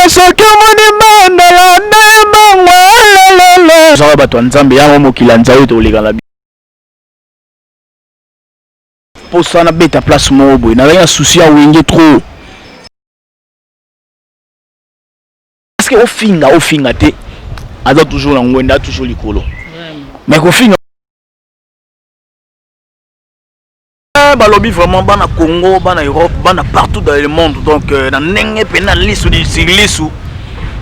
soki omoni bana ya ndemangwalelele zaka bato ya nzambe yango mokila nzambe toleka na posa na beta place moko boye nazali na souci ya wenge trop parce que ofinga te aza toujours na ngwenda toujours likolo mais kofinga balobi vraiment bana Congo bana Europe bana partout dans le monde donc na ndenge pe na lisu di lisu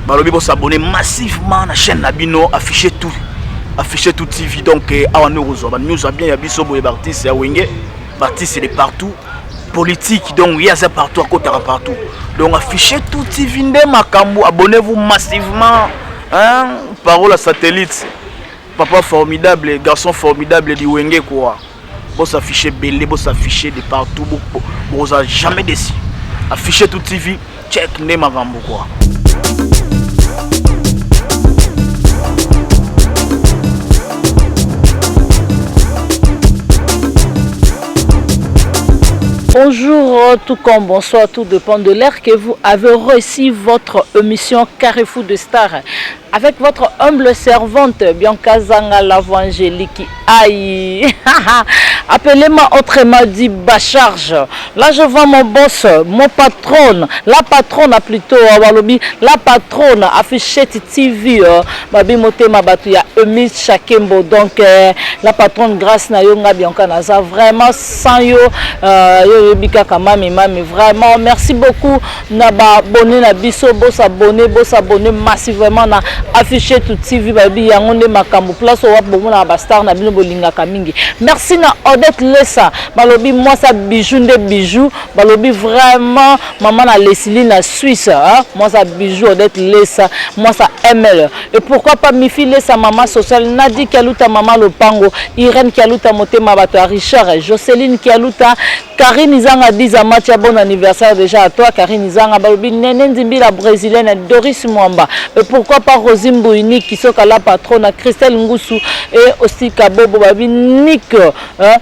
balobi bo s'abonner massivement na chaîne Nabino afficher tout TV donc awa ne rezo ba news bien ya biso boye artiste ya wenge artiste de partout politique donc il y a ça partout à côté partout donc afficher tout TV nde makambo abonnez-vous massivement hein parole à satellite papa formidable garçon formidable di wenge quoi pour s'afficher belé pour s'afficher de partout pour jamais déçu afficher tout TV check nde makambo quoi. Bonjour, tout comme bonsoir, tout dépend de l'heure que vous avez reçu votre émission Carrefour de Stars avec votre humble servante Bianca Zanga l'Avangélique. Aïe, appelez-moi autrement dit Bacharge. Là je vois mon boss, mon patron, la patronne plutôt, la patronne affichée TV, Babi Motema Batuya, Emis Chakembo. Donc la patronne grâce na Yonga Bianca Naza, vraiment sans yo, Bika Kamami Mami, vraiment merci beaucoup. Naba abonné na biso, boss abonné massivement na affiché tout TV Babi Yangonde Makambo place au Wap na Bastar na Bino Bolinga Kamingi. Merci na Odette Lessa, balobi moi ça bijou de bijoux, balobi vraiment maman na Leslie na Suisse, hein? Moi ça bijou Odette Lessa, moi ça ML. Et pourquoi pas Mifi Lessa maman sociale, Nadi Kialuta maman Lopango, Irène Kialuta Motema Bato Richard, Jocelyne Kialuta, Karine Izanga 10 à Matia, bon anniversaire déjà à toi Karine Izanga, balobi Nene Nzimbi la brésilienne, Doris Mwamba. Et pourquoi pas Rosine Bouini qui sont la patronne, Christelle Ngoussou et aussi Kabobo Babi Nick, hein?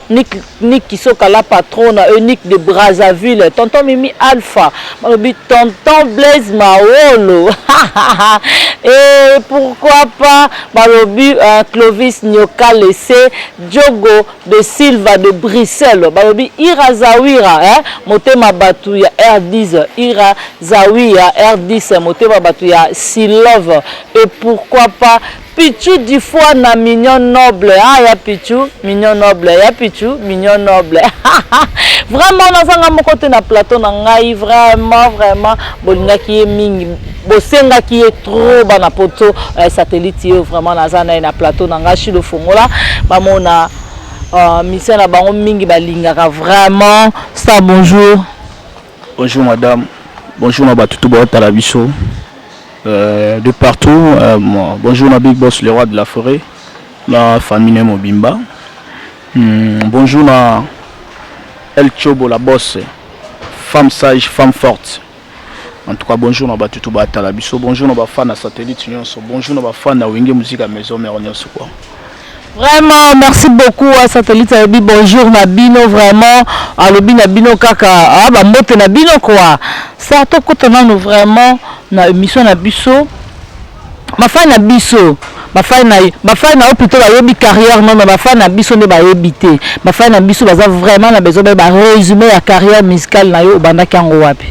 Nick qui sont la patronne, Nick de Brazzaville, tonton Mimi Alpha, balobi tonton Blaise Maolo. Et pourquoi pas balobi Clovis Nyoka Lessé, Diogo de Silva de Bruxelles, balobi Ira Zawira, hein? Motema Batuya R10, Ira Zawira R10, Motema Batuya Silove. Et pourquoi pas Pichou du foie na mignon noble. Ah, ya Pichou, mignon noble. Ya Pichou, mignon noble. Vraiment, on a mon côté na plateau na ngai. Vraiment. Bolinga qui est mingi. Bosenga qui est trop bana poto. Satellite, vraiment, na plateau na ngai. Chilo Fongola. Maman, na mission na bango mingi balinga. Vraiment. Ça, bonjour. Bonjour, madame. Bonjour, ma batutu ba talabiso. De partout, bonjour ma Big Boss, le roi de la forêt, la famille Mobimba. Bonjour na El Chobo, la boss, femme sage, femme forte. En tout cas, bonjour na Batutu Batalabiso, bonjour na Bafana Satellite Nyonso, bonjour na Bafana Wenge Musique à Maison Mère Nyonso quoi. Vraiment, merci beaucoup à Satellite Abi. Bonjour Nabino, vraiment. Alobi Nabino Kaka. Ah, bah, mote Nabino quoi. Ça, tout côté nous vraiment. Na émission Nabiso. Ma femme Nabiso. Ma femme na plutôt la yobi carrière non ma femme Nabiso ne ba yebité. Ma femme Nabiso baza vraiment na besoin de résumer la carrière musicale na yo banda kango wapi.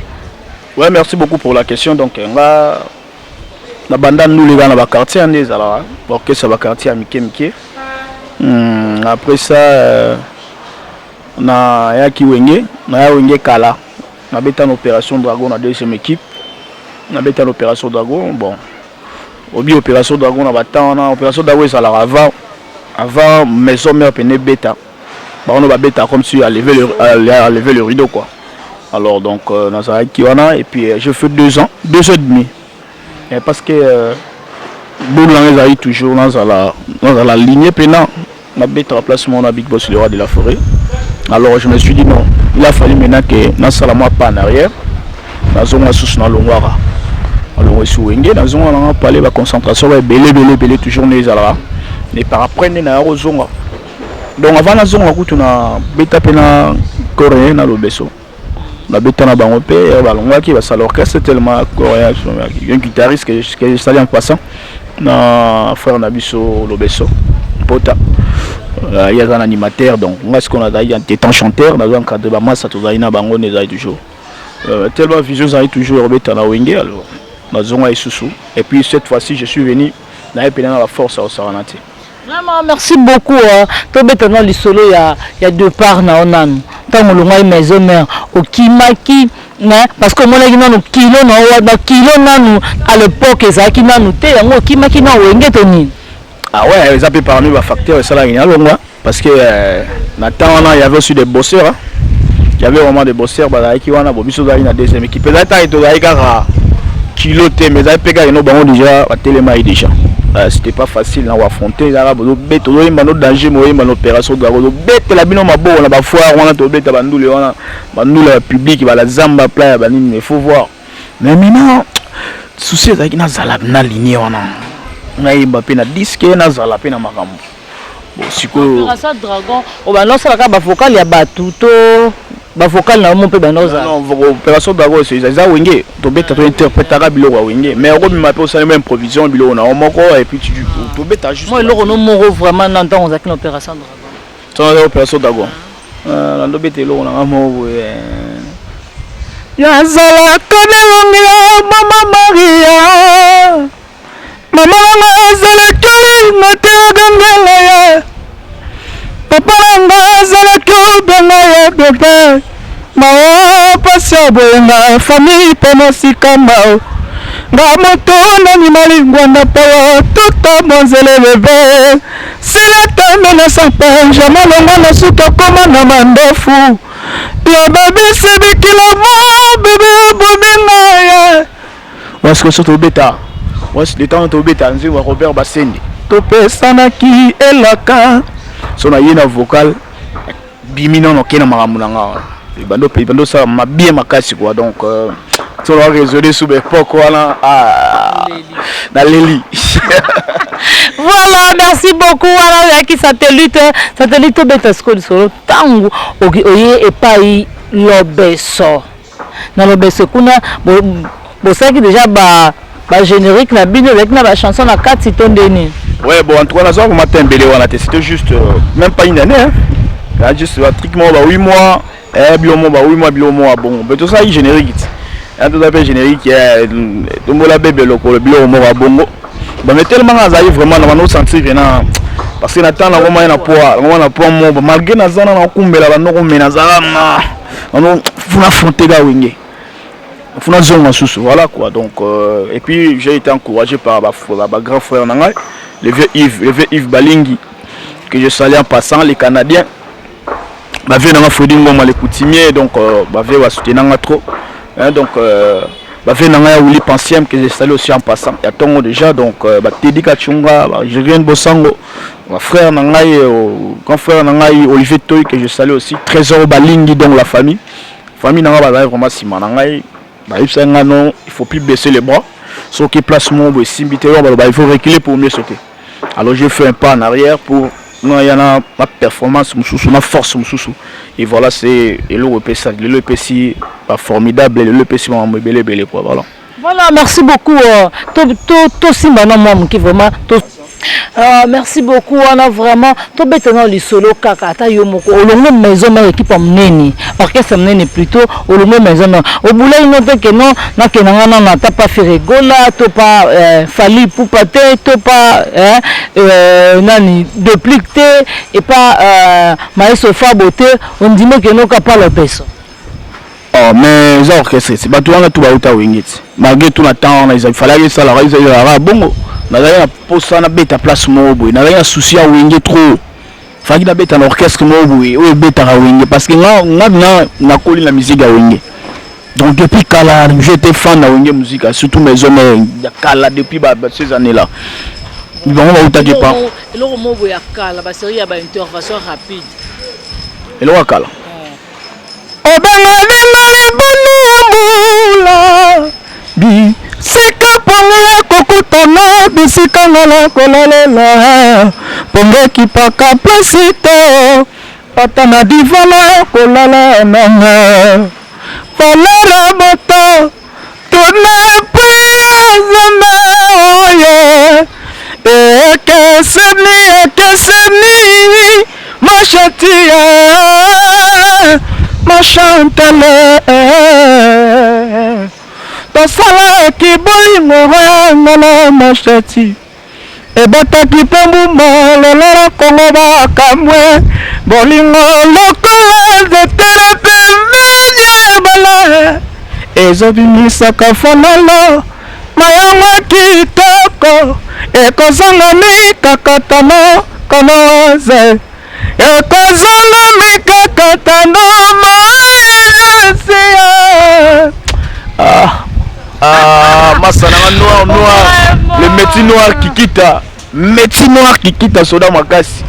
Ouais, merci beaucoup pour la question. Donc na banda nous les gars na ba quartier en des alors orchestre ba quartier à Mike. Après ça, na yaki wenge kala, na beta une opération Dragon na deuxième équipe, na beta une opération Dragon bon, obi opération Dragon na bata na opération Dragon ça la avant maison mère peine beta, on va beta comme si à lever le rideau quoi. Alors donc na ça qui wana et puis je fais 2 ans et demi, et parce que bon là ils toujours dans la lignée pénale. On a bête remplacement à Big Boss, le roi de la forêt. Alors je me suis dit non, il a fallu maintenant que nous soyons pas en arrière. Nous avons sous dans l'ongwara. Alors on est sous Wenge, nous avons parlé de la concentration, belé toujours les alara. Mais par après nous avons zonga. Donc avant la zonga, nous avons bête pénal coréen dans le besso. na betana bango pe balonga qui va ça l'orchestre tellement coréen un guitariste que je salue en passant na frère Nabiso Lobeso Pota il y a un animateur donc moi ce qu'on a d'ailleurs un chanteur dans un cadre de masse tout ça bango ne toujours tellement vision ça toujours betana wenge alors na zonga isusu et puis cette fois-ci je suis venu na epena la force au Saranati. Vraiment, merci beaucoup. Tout maintenant, le solo, il y a deux parts dans on tant que l'on a une maison mère au Kimaki, parce que mon église nous kilo à l'époque ça qui n'a nous té au Kimaki na wenge toni. Ah ouais, ils appellent par nous les facteurs et ça là il y a longtemps parce que maintenant il y avait aussi des bosseurs. Hein. Il y avait vraiment des bosseurs qui wana bobiso za ina deuxième équipe. Peut-être ils to ga kilo té mais ça pega no bango déjà à téléma déjà. C'était pas facile à affronter là beto do imba no danger mo imba no opération do go beto la bino mabo na ba foire wana to beta bandule wana bandule public ba la zamba playa ba nini il faut voir mais maintenant souci ça qui na zala na ligne wana na imba pe na disque na zala pe na makambo bon siko opération dragon o ba non ça ba vocal ya batu to ba vocal na mo pe ba noza non opération dragon c'est ça wenge to beta to interprétera bilo wa wenge mais on m'a pas ça même provision bilo na moko et puis tu to beta juste moi le no moro vraiment dans dans une opération dragon ça opération dragon la ndo beta lo na mo ya zala konelonga mama Maria mama zala kali matagangala ya papa nga zala kubanga ya bebe mao pasya boyenga famille panosika mao nga moto nani malingwanda pawa tota monzele bebe sila tame na sampanja malonga na suka koma na mandofu ya babisi bikila mo bebe bobinga ya wasko soto beta was le temps to beta nzi wa Robert Basende to pesanaki elaka sona yena vocal bimino no kena maramulanga bando ça m'a bien makasi quoi donc on va résoudre sous l'époque voilà na leli voilà merci beaucoup voilà qui satellite beta school solo tangu oye epai Lobeso na Lobeso kuna bo ça qui déjà ba générique na bino avec na ba chanson na 4 tondeni. Ouais bon en tout cas là ça matin belé wana c'était juste même pas une année hein. Là juste pratiquement 8 mois bilomo 8 mois bilomo bon mais tout ça il générique. Un tout à fait générique tout mola bébé lokolo bilomo bongo. Bah mais tellement azali vraiment na no sentir venant parce que natana vraiment na poa mo malgré na zana na kumbela ba no komena zala on faut affronter ga wenge. Voilà quoi donc et puis j'ai été encouragé par ma grand frère Nangai, le vieux Yves Balingi que je salue en passant les Canadiens ma vie dans Freddy Ngoma les coutumiers donc ma vie va soutenir trop hein, donc ma vie dans Ouli Pensiem que je salue aussi en passant il y a ton déjà donc Teddy Kachunga je viens de Bosango mon frère Nangai grand frère Nangai Olivier Toy que je salue aussi Trésor Balingi donc la famille Nangai va vraiment si Nangai il faut plus baisser les bras. Ce qui place mon il faut reculer pour mieux sauter. Alors je fais un pas en arrière pour il y en a ma performance, ma force. Et voilà, c'est le PC formidable, le PC belé quoi voilà. Voilà, merci beaucoup. Tout Simba non qui vraiment merci beaucoup. On a vraiment tout maintenant les solo kaka ta yomoko au longue maison mais équipe mneni orchestre mneni plutôt au longue maison au boulot il note que non na kenanga na ta pas Firigola to pas Fali Poupaté to pas nani Duplicité et pas Maestro Faboté on dit que non ka pas le peso. Oh mais les orchestres c'est pas tout on a tout ba wingit malgré tout le temps il fallait que ça la raise bongo na rien pour ça na beta place mobo na rien souci à wingé trop faki na beta l'orchestre mobo et beta à wingé parce que na coller la musique à wingé donc depuis kala j'étais fan de wingé musique surtout mes hommes kala depuis ces années là ils vont au tagi pas le mobo ya kala ba série ya ba intervention rapide et le kala bi sika ponga kokutana bisika ngala kolalela ponga kipaka plasito patana divana kolala nanga falera moto tunapia zama oye ekeseni mashatia mashantele tosala kibolingo ngana mashati ebotaki mpe mbuma lolora kongo bakamwe bolingo lokola zetele pembeni ebala ezobimisaka fonolo mayango kitoko ekozanga mikakatano konoze ekozanga mikakatano moezesia Masana noir, le métier noir qui quitte, soda makasi.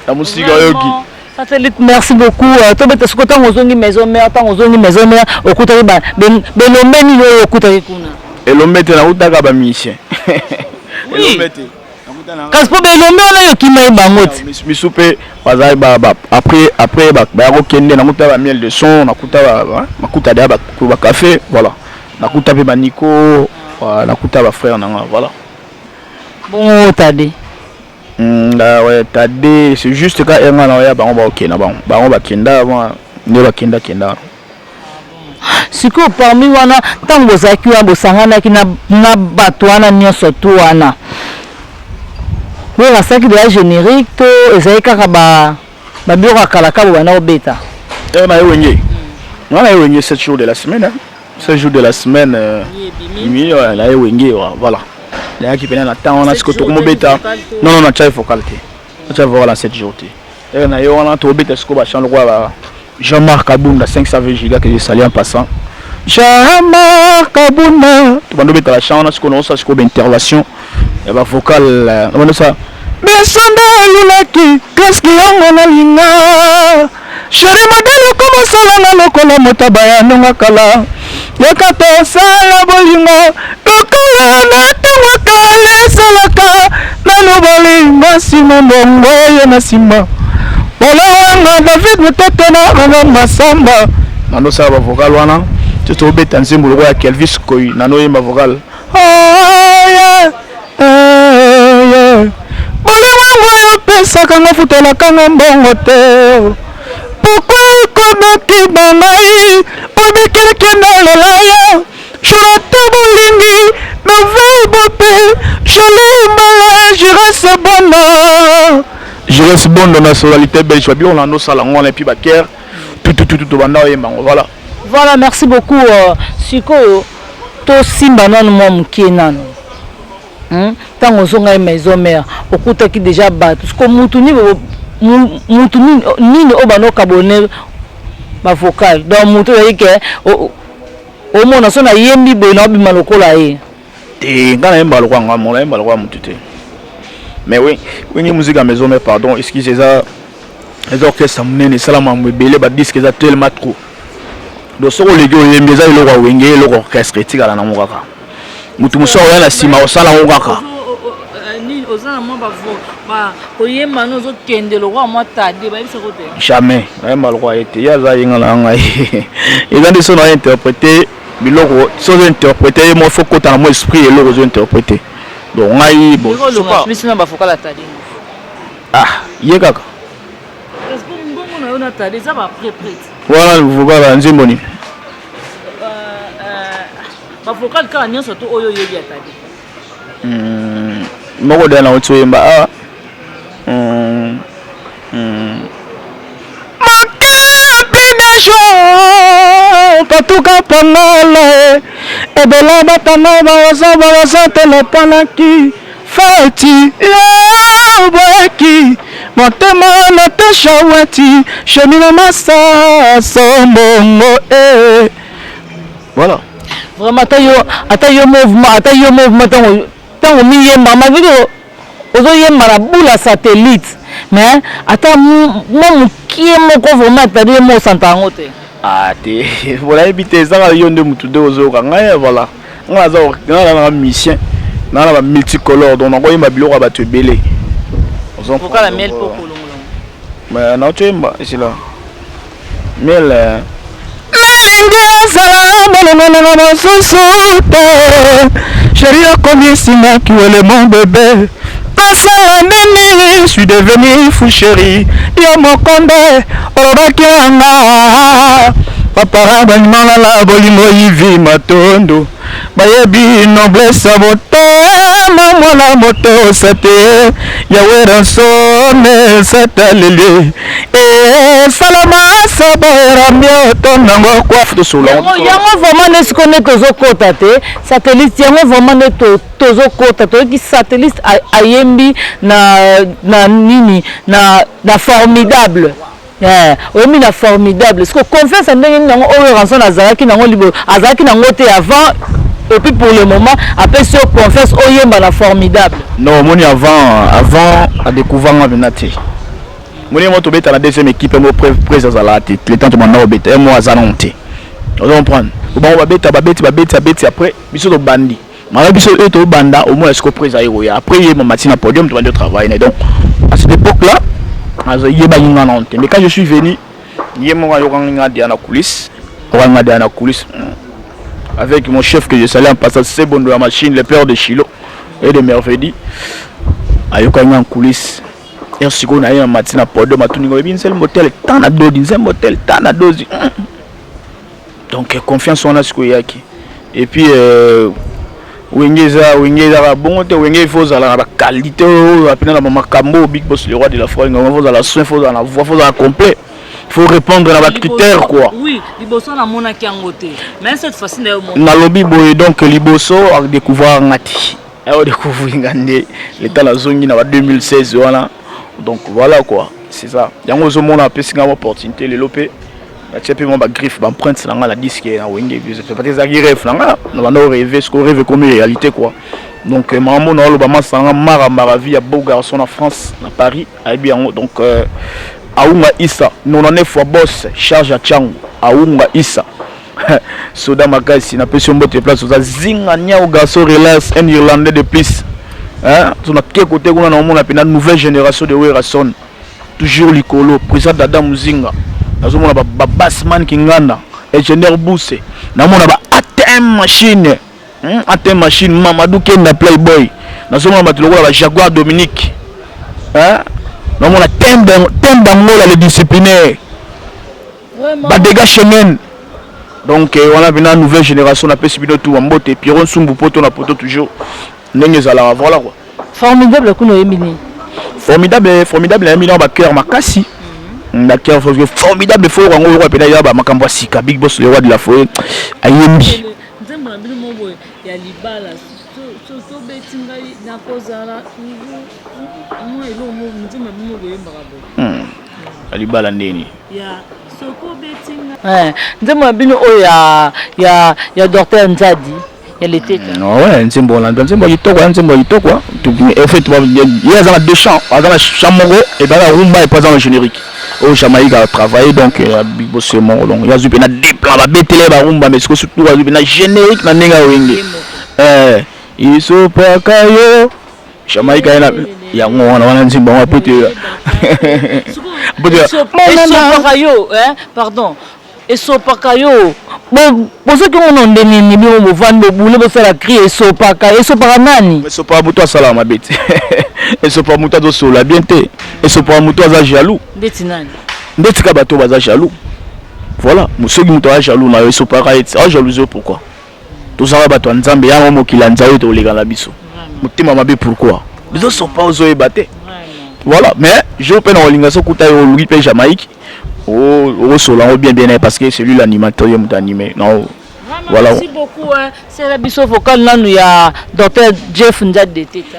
La musique yogi. Satellite, merci beaucoup. Tu as ce côté aux maison mère, tant aux maison mère, au côté belomeni au côté kuna. Et l'homme était la route d'agaba mission. Oui. Parce que belomeni on a qui m'a bangot. Mi soupe, après ba rokende na muta ba miel de son, na kuta ba makuta da ba café, voilà. Nakuta pe baniko, nakuta ba frère nanga, voilà. Bon Tade. Ouais, Tade, c'est juste quand enga na ya bango ba okena bango. Bango ba kenda ba ne ba kenda. Siko parmi wana tango zaki wa bosangana ki na bato wana nyonso to wana. Oui, la sac de la générique to ezai kaka ba biro akalaka bo na obeta. Na ywenye. Na ywenye 7 jours de la semaine. 7 jours de la semaine, là, voilà. Là, qui vient à temps, on a ce que tout le monde bêta. Non, on a déjà focalité. On a voilà 7 jours. Et on a tout bêta ce qu'on va changer. Jean-Marc Abounda, 500 gigas que j'ai salé en passant. Jean-Marc Abounda, tu vas nous mettre la chambre, ce qu'on a, ce qu'on a intervention. Et va vocal, on a ça. Mais ça n'a l'unaki, qu'est-ce qu'il y a en alina? Chéri magalo comme ça, la lokola motabaya nongakala. Yakato sala bolingo lokola natango kale salaka nano bolingo sima mbongo ye na sima olawanga David mutetena mama masamba nano sala vocal wana tuto beta nzimbo loko ya Kelvis Koyi nano yemba vocal bolingo yo pesaka ngafutela kanga mbongo te pourquoi komeki bangai obikiriki nalelaya churate bolingi navebope jolimbala jires bondo na solalité belge babi on lando salango na puis baker tout banda oyemba voilà. Voilà, merci beaucoup. Siko to simba nanu mo mkienano. Tango zonga maison mère okutaki déjà bat parce que mutuni nini obano kabone ba vocal donc mutu yeke o mona sona yembi bo na bima lokola ye te ngana yemba lokwa ngamo yemba lokwa mutu te mais oui ni musique à maison mais pardon excusez ça les orchestres munene salama mbele ba disque za tellement trop do soko legi oyembi za iloko wenge iloko orchestre tikala na mukaka mutu muso ya na sima osala ngaka ni ozana mo ba oyemba no zo kende lo wa mo Tade ba bisa kote jamais yemba lokwa ete ya za yinga na ngai ezandi so na interpréter biloko so interpréter mo faut kota na mo esprit eloko zo interpréter donc ngai bon plus na ba fokala Tade ye kaka est-ce que mbongo na yo na Tade za ba prêt voilà vokala nzimboni ba vocal ka nyonso to oyo yebi ya Tade moko dana otoyemba patuka pangala ebela batana baza telepanaki fati yobweki motema na teshaweti chemina masa sombongo voilà vraiment ata yo mouvement tango mi yemba malgré ozo yemba na bula satellite mais ata mo mukie moko vraiment Tade mo santango te te voilà ebite za yo nde mutu de ozo ka ngai voilà nga za na mission na ba multicolore donc ngo yemba biloko ba to belé ozo ko la miel pour kolongo mais na to yemba c'est là miel Chérie, combien c'est moi qui est mon bébé? Je suis devenu fou chérie. Yo mon condé, papa banimala la bolimo yivi matondo. Bayebi noblesse motema mwana moto sate. Yawe ransone satalele. Salama sabera mioto nango coiffe de soulon. Yango vraiment ne se connaît tozo kota te. Satellite yango vraiment ne tozo kota to ki satellite ayembi na nini na formidable. Oui, mais formidable. Ce que confiance en nous, on rançon azaki nango libo, azaki nango te avant. Et puis pour le moment, après ce confiance, on yemba la formidable. Non, moi avant à découvrir ma benati. Moi moi to beta la deuxième équipe moi présence à la tête. Le temps de mon beta moi azanonté. On va prendre. Bon on va beta après biso to bandi. Mais biso to banda au moins est-ce que présent ya. Après il mon matin à podium tu vas de travail. Donc à cette époque là mais quand je suis venu, avec mon chef que je salais en passant, c'est bon de la machine, le père de Chilo et de Mervedi, en coulisses. Et si on a un matin à Podium, un motel, tant à dose, un motel, tant à dose. Donc confiance en ce qu'il y a. Et puis, Wengeza bon te wenge faut la qualité apena na makambo big boss le roi de la foi faut la soin faut la voix faut la complet faut répondre à la critère quoi oui liboso na mona kiangote mais cette fois-ci na lobby boy donc liboso a découvert ngati a découvrir ngande l'état la zone na 2016 voilà donc voilà quoi c'est ça yango zo mona pesi nga opportunité le lopé tu peux mon griffe empreinte dans la disque na wenge c'est pas des rêve là on rêver ce qu'on rêve comme réalité quoi donc maman na lobama sanga mara vie à beau garçon en France à Paris à bien donc aunga Issa 99 fois boss charge à Changu aunga Issa soda makasi na pression botte place za zinga nya au garçon relax un irlandais de plus hein on a quel côté on a une nouvelle génération de Werason toujours likolo président Dada Muzinga nazomona ba bassman kinganda ingénieur Bousse namona ba ATM machine Mamadou Kenda Playboy nazomona ba lokola ba Jaguar Dominique hein namona temba le disciplinaire ba dégâts chemin donc on a une nouvelle génération na pesi bino tout mbote Piron Sumbu poto na poto toujours ndenge zala voilà quoi formidable kuno yemini formidable yemini ba cœur makasi. D'accord, formidable faut on va pédale là makambo sika big boss le roi de la forêt ayembi nzemba mbili mobo ya libala so betinga na kozala mo elo mo nzemba mobo yemba kabo libala ndeni ya soko betinga nzemba mbili o ya docteur Nzadi elle était ouais nzembo yitoko en fait il y a deux chants dans la chambre et dans la rumba et pas dans le générique au Jamaïque a travaillé donc big boss mon donc il y a eu des plans la betele ba rumba mais surtout il y a eu générique na nenga wenge ils sont pas kayo Jamaïque il y a on nzembo on peut pardon et sopakayo bon ceux qui ont donné ni mo vendre boule pour faire la cri et sopaka nani mais sopa muto sala ma bête et sopa muto do sola bien té et sopa muto za jaloux bête nani bête ka bato baza jaloux voilà monsieur qui muto a jaloux na sopa ka et jalousie pourquoi tout ça bato nzambe ya mo kilanja yo to lega la biso mutima mabe pourquoi biso sopa ozo e baté voilà mais je peux na olinga so kuta yo lui pe Jamaïque au solan bien parce que c'est lui l'animateur il m'a animé non voilà merci beaucoup c'est la biso vocal là nous y a docteur Jeff Nzadi Teta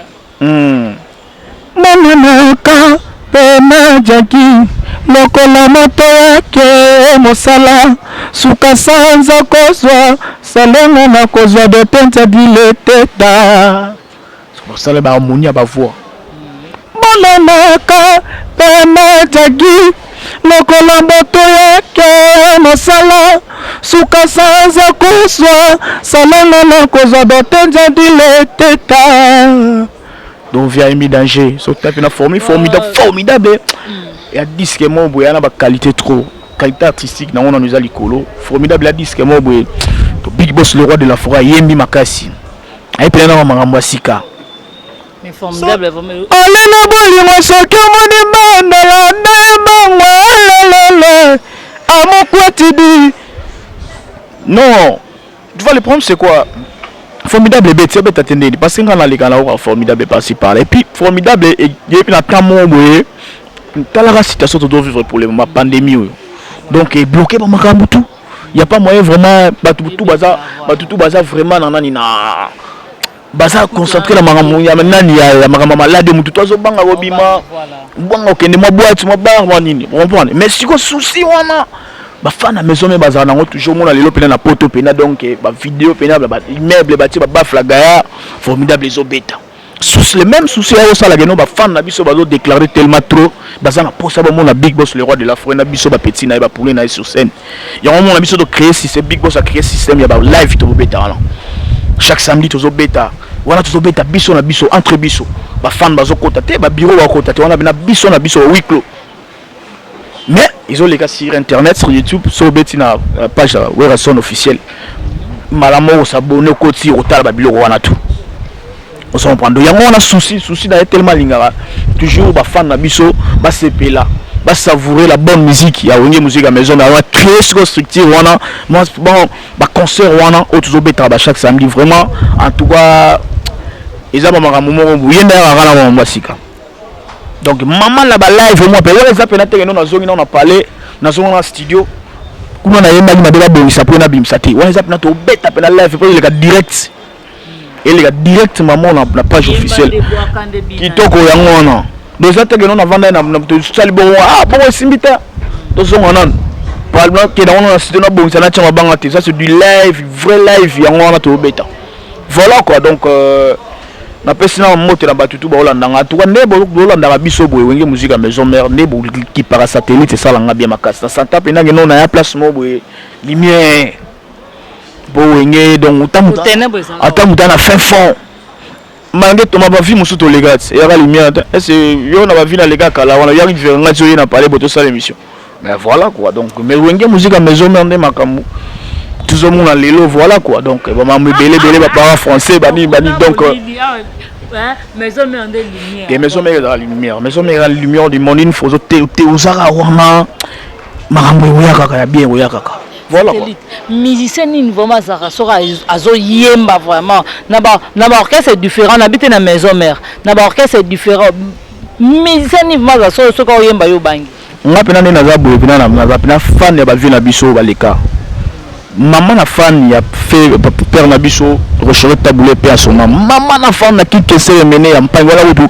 manaka pena jaki lokola moto yake mosala suka sanza kozwa salenga na kozwa docteur Nzadi Teta mosala ba harmonie ba voix manaka pena jaki lokola moto yake mosala suka sanza kozwa salanga na kozwa Docteur Nzadi Teta donc via Emi Danger so tape na formidable il y a disque mon boya na ba qualité trop qualité artistique na on nous a likolo formidable disque mo boy Big Boss le roi de la forêt yembi makasi ay pena na makambo sika mais formidable vraiment alena bolingo soki moni banda ya ndemba ngwalelele amokwatidi non tu vois le problème c'est quoi formidable bête bête attendez parce que quand on les gars formidable par-ci par là et puis formidable et puis la temps boye la situation tu dois vivre pour le moment pandémie donc est bloqué par makambo tout il y a pas moyen vraiment tout bazar vraiment nanani na baza concentré la makambo ya nani ya makambo malade mutu tozo banga robima banga okende mo boîte mo bar mo nini comprendre mais si ko souci wana ba fan à maison mais bazar nango toujours mona lelo pena na poto pena donc ba vidéo pena ba immeuble ba ti ba flagaya formidable les obeta sous les mêmes soucis à ça la geno ba fan na biso bazo déclarer tellement trop baza na posa ba mona Big Boss le roi de la forêt na biso ba petit na ba pouler na sur scène ya mona biso de créer si c'est Big Boss a créé système ya ba live to beta là chaque samedi tozo beta wana tozo beta biso na biso entre biso ba fan bazo kota te ba bureau ba kota te wana na biso huis clos mais ils ont les gars sur internet sur YouTube sur beti na page Werason officielle malamo s'abonner koti otala ba bureau wana tout on s'en prend donc on a souci d'aller tellement lingara toujours ba fan na biso ba sepela ba savourer la bonne musique ya wenge musique à maison na créer ce structure wana bon ba concert wana autour beta ba chaque samedi vraiment en tout cas ils ont maman momo buyenda ya na mbasika donc maman la ba live moi pe wala za pena te na zongi na parler na zongi na studio kuna na yemba ni mabela bongisa po na bimsa te wala za pena to beta pena live pe le direct et les gars directement na page officielle kitoko yango wana déjà te que non avant na to sali bon bon simbita to zongo nan parlement que dans on cité na bongisa na tchama banga te ça c'est du live vrai live yango wana to beta voilà quoi donc na pesina moto na batutu ba olanda nga to ne bo olanda ba biso boye wenge musique à maison mère ne bo qui par satellite ça la nga bien makasi na santa pena que non na ya place mo boye lumière boenge donc utamuta na fin fond malgré to ma vie musu to legat et la lumière est yo na ba vie na lega kala wana ya rivière nga zo na parler boto ça l'émission mais voilà quoi donc mais wenge musique à maison mère ne makamu toujours mon lelo voilà quoi donc ba ma belé ba parents français bani donc maison mère de lumière et maison mère de la lumière maison mère de la lumière du monde une fozo te uzara wana makambo ya kaka bien ya kaka voilà musicien ni vraiment sera azo yemba vraiment na ba orchestre c'est différent na bité na maison mère na ba orchestre c'est différent musicien ni vraiment so ko yemba yo bangi nga pena na za boye pena na za pena fan ya ba vie na biso baleka maman na fan ya fait père na biso recherche taboulet père son maman na fan na qui se mené ya mpango wala wutu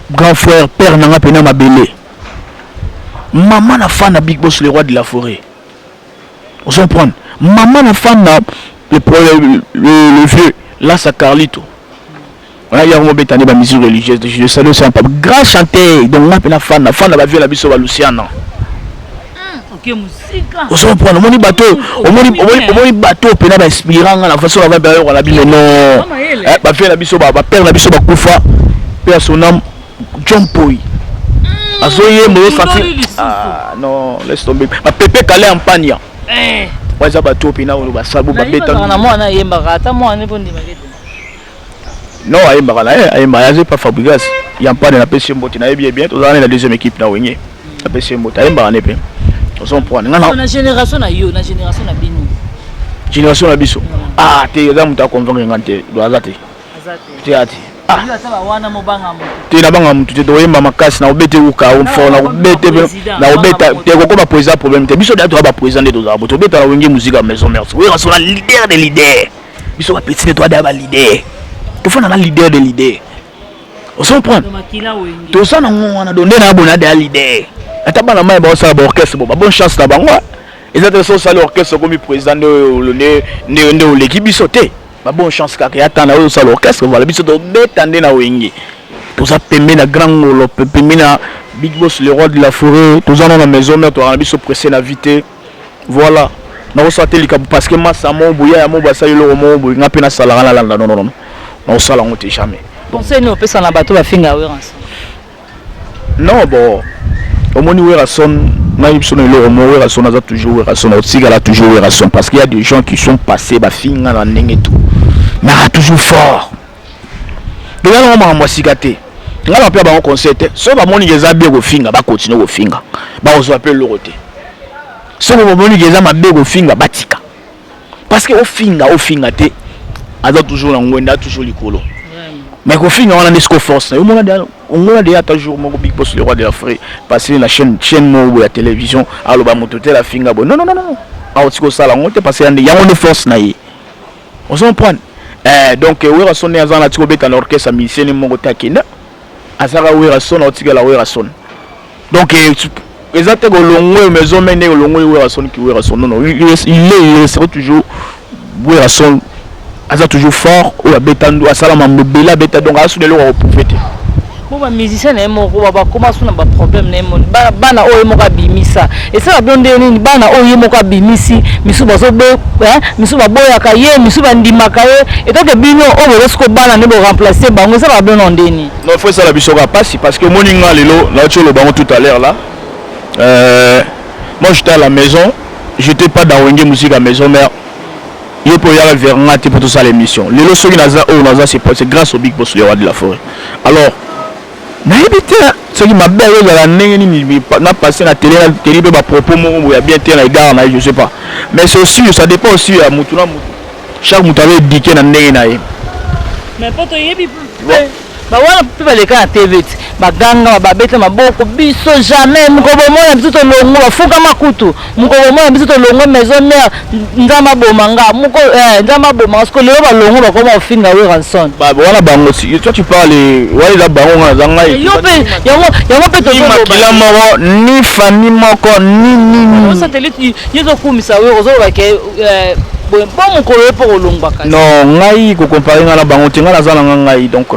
grand frère père na nga pena mabele maman na fan na Big Boss le roi de la forêt. On s'en prend. Maman na fan na le vieux là ça Carlito. On a eu un bétané ba musique religieuse je salue ça pas grand chanteur donc on appelle la fan na vieux la biso ba Luciano. OK musique. On s'en prend on moni bateau pena ba inspirant la façon la ba on la bi non. Ba vieux la biso ba père la biso ba kufa père son nom John Poy. Azoye mo senti ah non laisse tomber ma pépé calé en pania ouais ça bateau pina ou ba sabu ba beta na moi na yemba ata moi ne bondi magete non ayemba na ayemba ya pas Fabregas il y a pas de la PC mboti na bien to la deuxième équipe na wenge la PC mboti ayemba na pe on s'en prend na génération na yo na génération na binu génération na biso ah te za muta convaincre ngante do azate ati ah wana mobanga mutu te na banga mutu te do yemba makasi na obete uka on fo na obete na obeta te ko ba poser problème te biso da to ba poser de doza boto beta na wenge musique à maison mère oui raison la leader des leaders biso ba petit toi da ba leader to fo na leader des leaders on s'en prend to ça na ngona do ndena bona da leader ata bana mai ba ça ba orchestre ba bonne chance na bango ezate so ça l'orchestre comme président de ne l'équipe biso te ba bonne chance kaka ya tana o sala orchestre voilà biso to betande na wenge to ça pembe na grand ngolo pembe na Big Boss le roi de la forêt to za na maison mère to na biso pressé na vite voilà na o satelika parce que massa mo boya ya mo ba sa yelo mo bo ngape na sala la landa non na o sala ngote jamais conseil no pesa na bato ba finga we ensemble non bon au moni Werason Même si on est là, on a toujours raison, aussi elle a toujours raison parce qu'il y a des gens qui sont passés, bah finir en ligne et tout. Mais elle a toujours fort. Donc là on m'a moisigaté. Là on peut avoir un concert. Si on va monter les abés au finger, bah continuer au finger. Bah on s'appelle l'oroté. Si on va monter les abés au finger, bah tika. Parce que au finger té, elle a toujours la ngwenda, toujours les colos. Mais au finger on a des force. On a déjà toujours mon Big Boss le roi de l'Afrique passer la chaîne de la télévision à l'obamototé la finger bon non ah on ça là on te passer il y a une force naïe on s'en prend donc oui rason ne azana tiko beta l'orchestre musicien mon côté kina azara oui rason on tika la oui rason donc exactement longo maison mene longo oui rason qui oui rason non il sera toujours oui rason aza toujours fort ou la beta ndo asala mambela beta donc asu de l'eau reprouver. Bon ba musicien na moko ba commence na ba problème na mon bana oyo moko bimisa et ça ba ndé ni bana oyo moko bimisi misu bazo be misu ba boya ka ye misu ba ndimaka ye et donc bino o bo resko bana ne bo remplacer bango ça ba bien ndeni non faut ça la biso ka passe parce que moninga lelo là tu le bango tout à l'heure là moi j'étais à la maison j'étais pas dans Wenge musique à maison mère il peut y aller vers ngati pour tout ça l'émission lelo soki naza o naza c'est grâce au Big Boss le roi de la forêt alors naibité ce qui m'a bien la neni n'a passé la télé ba propos mo ya bien terrain gars na je sais pas mais c'est aussi ça dépend aussi à mutuna chaque mutave diké na neni na ye mais poto yebi ba wala pe ba leka na TV ba ganga ba beta maboko biso jamais mukobo mona biso to longo bafuka makutu mukobo mona biso to longo maison mère nzama bomanga muko nzama bomanga parce que le ba longo ba koma ofinga we ranson ba wala bango si toi tu parles wala da bango na zanga yo pe to kila mawo ni fani moko ni satellite yezo kumisa we ozo ba ke non ngai ko comparer na bango tinga na zala ngai donc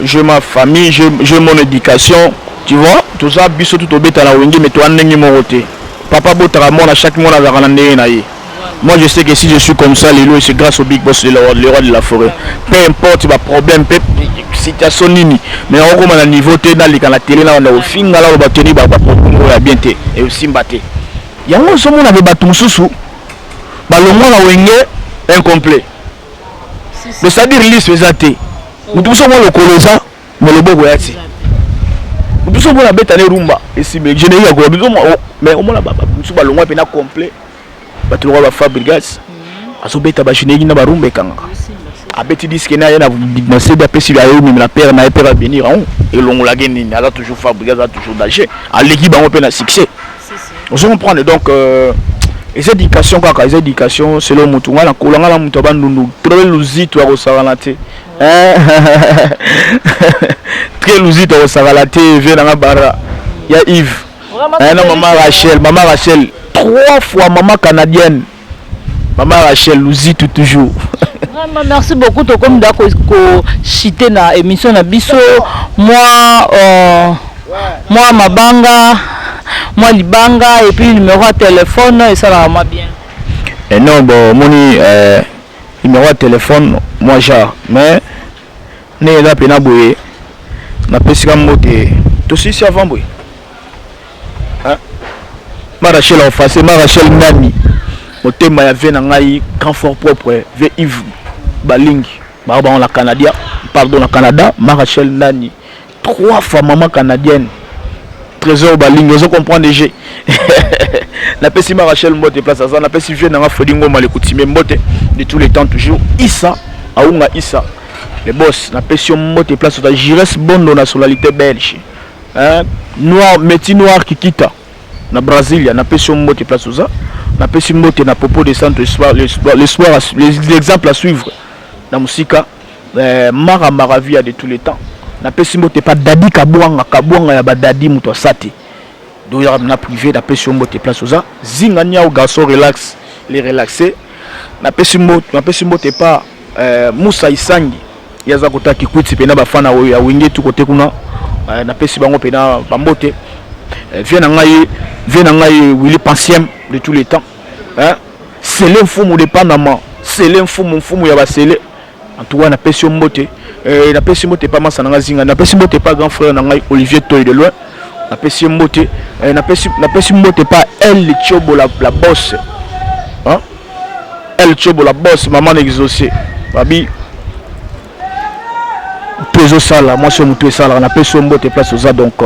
je ma famille je mon éducation tu vois tout ça biso tout obeta na wengi mais toi ndenge moroté papa botara mon à chaque mois na zala ndenge na ye moi je sais que si je suis comme ça les lois c'est grâce au Big Boss le roi de la forêt peu importe ba problème peu situation nini mais on comme na niveau té na lika na télé na au finga la ba tenir ba problème ya bien té et aussi mbaté yango so mon avait batu mususu balongo na wenge incomplet mais ça dire liste faisate nous tous sommes le colosa mais le bobo yati nous tous sommes la bête à rumba et si mais je n'ai eu quoi mais au moins baba nous sommes balongo pena complet batu ba fabrigas aso beta ba chinegi na ba rumba kanga abeti disque na yana na cede pesi ba yo même la père na père venir et longo la geni ala toujours fabrigas a toujours danger à l'équipe ba on pena succès on se comprend donc et cette éducation quoi les éducation selon mutunga na kolanga la mutu bandundu très luzito ya kosagalate très luzito ya kosagalate vient na bara ya Yves na maman Rachel 3 fois maman canadienne maman Rachel luzito toujours vraiment merci beaucoup to comme dako ko citer na émission na biso moi mabanga moi libanga et puis numéro de téléphone et ça va bien et non bon moni numéro de téléphone moi j'ai mais né là pena boye na pesika moté to si avant boye hein Marachel en face Marachel nani motema ya ve na ngai grand fort propre ve Yves Baling ba la Canada pardon la Canada Marachel nani 3 fois maman canadienne trésor baling vous comprendre déjà la pesi Rachel Mbote place ça la pesi vient na Fodingo malekutime Mbote de tous les temps toujours Issa aunga Issa le boss la pesi Mbote place ça Gires Bondo nationalité belge hein noir métier noir qui quitte na Brasilia na pesi Mbote place ça na pesi Mbote na popo de centre l'espoir l'exemple à suivre na musika Maravia de tous les temps na pesi Mbote pas dadi kabwanga ya badadi muto sati do ya na privé na pesi Mbote place oza zinga nya au garçon relax les relaxer na pesi Mbote pas Musa Isangi yaza kotaki kwiti pena bafana ya wenge tu kote kuna na pesi bango pena bambote vient na ngai Willy Pansiem de tous les temps hein c'est l'info de Panama c'est l'info ya basele en tout cas na pesi Mbote na pesi Mbote pas masa na zinga na pesi Mbote pas grand frère na ngai Olivier Toy de loin napesi mbote napesi mbote pas elle Tchobo la boss hein elle Tchobo la boss maman exaucé babi peso sala moi c'est mutu sala napesi mbote place aux donc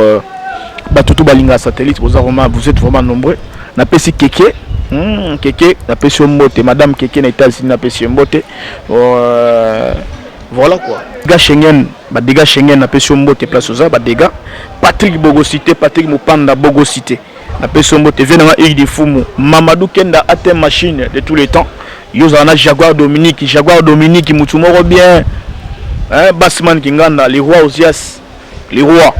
batutu balinga satellite vous êtes vraiment nombreux napesi keke keke napesi mbote madame keke na États-Unis napesi mbote voilà quoi dégâts Schengen ba dégâts Schengen napesi mbote place aux dégâts Patrick Bogosité Patrick Mopanda Bogosité napesi mbote venanga Éric de Fumu Mamadou Kenda ATM machine de tous les temps yozana Jaguar Dominique mutumoro bien hein Basman Kinganda les rois Osias les rois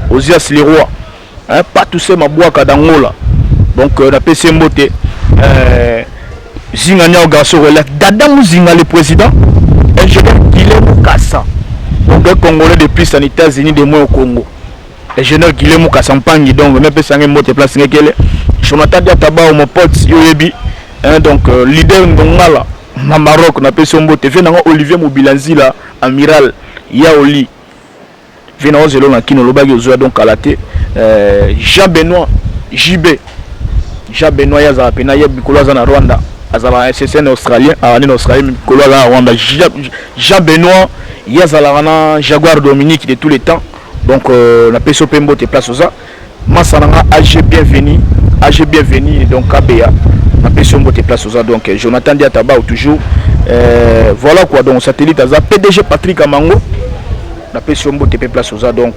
hein pas tous ces mabouaka dangola donc napesi mbote Zinga Nyao garçon relève Dada Muzinga le président ingénieur Guilhem Kassa donc un Congolais depuis les États-Unis de moi au Congo ingénieur Guilhem Kassa Mpangi donc même pas mbote place ngekele Jonathan Diataba mon pote yoyebi hein donc leader ngala na Maroc na pesi mbote venanga Olivier Mobilanzi la amiral Yaoli venanga zelo na kino lobaki ozoa donc alaté Jean-Benoît Yazara pena yebi koloza na Rwanda azala SSN australien en Australie koloza na Rwanda Jean-Benoît Yazala na Jaguar Dominique de tous les temps donc na peso pembo te place oza masananga AG bienvenue donc ABA na peso mbo te place oza donc Jonathan Diataba toujours voilà quoi donc satellite aza PDG Patrick Amango na peso mbo te place oza donc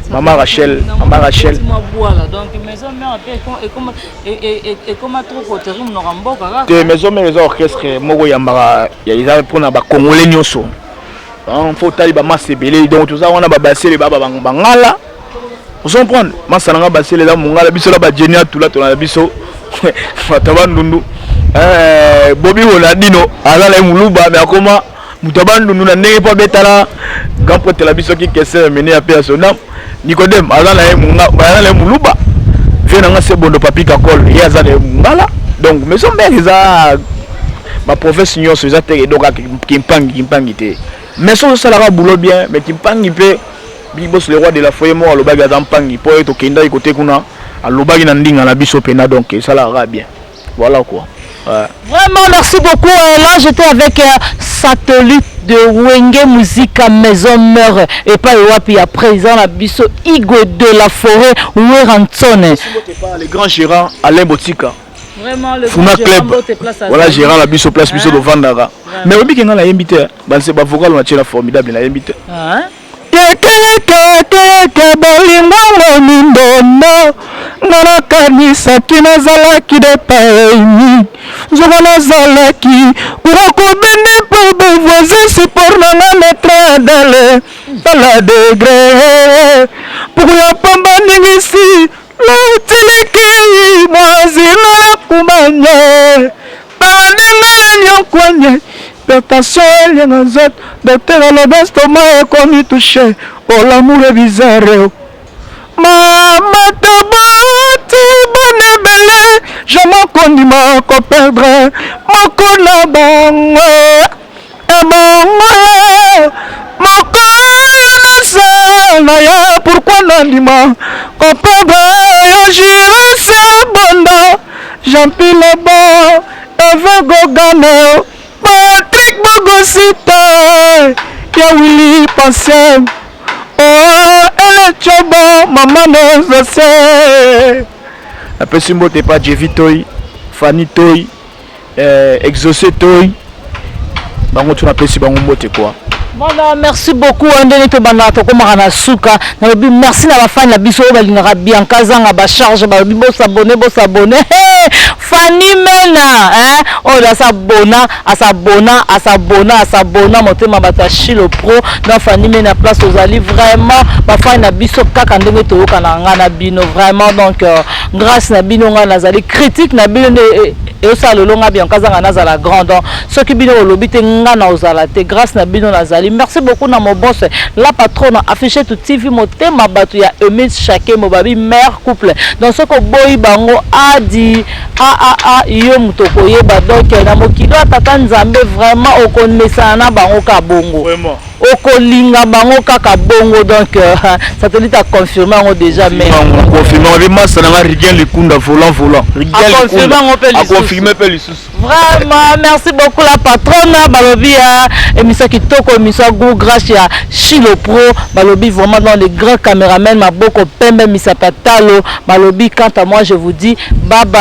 Maman Rachel donc maison mère et comment trop côté nous ramboka te maison mère les orchestre moko yambara ya ils pour na ba congolais nyonso hein faut taliba masebele donc tout ça on a ba basser baba bangala vous comprenez masananga basser les mongala biso la ba genia tout là to na biso fataba ndundu bobi oladino ala la muluba mais akoma mutabandundu na ndenge po betala quand pour la biso qui kesse mené à personnel Nicodème, ala muluba venanga se bondo papi kakol yaza de ngala donc maison mère eza ma professeur nyonso eza te donc kimpangi te maison ça la boulot bien mais kimpangi pe bibos le roi de la foyer mo alobaki azampangi po to kenda côté kuna alobaki na ndinga na biso pena donc ça la bien voilà quoi. Vraiment merci beaucoup. Là j'étais avec satellite de Wenge Musique à Maison Mère et pas Wapi à présent la biso Igo de la forêt Werantsone. Les grands gérants Alain Botika. Vraiment le grand gérant voilà gérant la biso place biso de Vandara. Mais obi kenga na invité ba c'est ba vocal na tira formidable na invité. Hein? Keke bolingo mindono ngana kanisa kinazalaki de paini nzoka nazalaki urokobende po bevoisin c'est pour nanga mettre dans la degré pour ya pamba ningisi lotiliki mwazina kumanye baninga nyokwanye Pertation elianga nzoto docteur alobi estomac ekomi touché olamour est bizarre mama toboti bana ebele jamai kondima koperdre moko na bango ebongo moko ya na ya pourkui nandima koperdre yo jirese bondo jampilebo eve gogane Patrick Bogosité ya Willy Pansem elle Tchobo maman Nozose apesi mbote pa Jevi Toy Fanny Toy Exaucé Toy bango tuna pesi bango mbote quoi. Voilà, merci beaucoup. Andeni to bana to komaka na suka. Na lobi merci na ba fan na biso balingaka bien kazanga ba charge ba lobi bo s'abonner. Hey, Fanny Mena, hein? Oh là s'abonna motema bata Chilo Pro na Fanny Mena place aux ali vraiment ba fan na biso kaka ndenge to kana ngana bino vraiment donc grâce na bino ngana zali critique na bino et ça le longa bien kazanga na zala grand donc ce qui bino lobi te ngana ozala te grâce na bino na zali. Merci beaucoup na mon boss la patronne affiché tout TV motema batu ya Emile Chaké mobabi mère couple dans ce ko boy bango adi yo mutoko yeba donc na mokilo atata nzambe vraiment okonmesana na bango ka bongo vraiment okolinga bango kaka bongo donc satellite a confirmé déjà mais confirmé on remarque na rien likunda volant a confirmé pe les sous vraiment merci beaucoup la patronne balobi émission kitoko émission go grâce à Chilo Pro balobi vraiment dans les grands caméramans maboko pembe misapatalo balobi quant à moi je vous dis bye bye.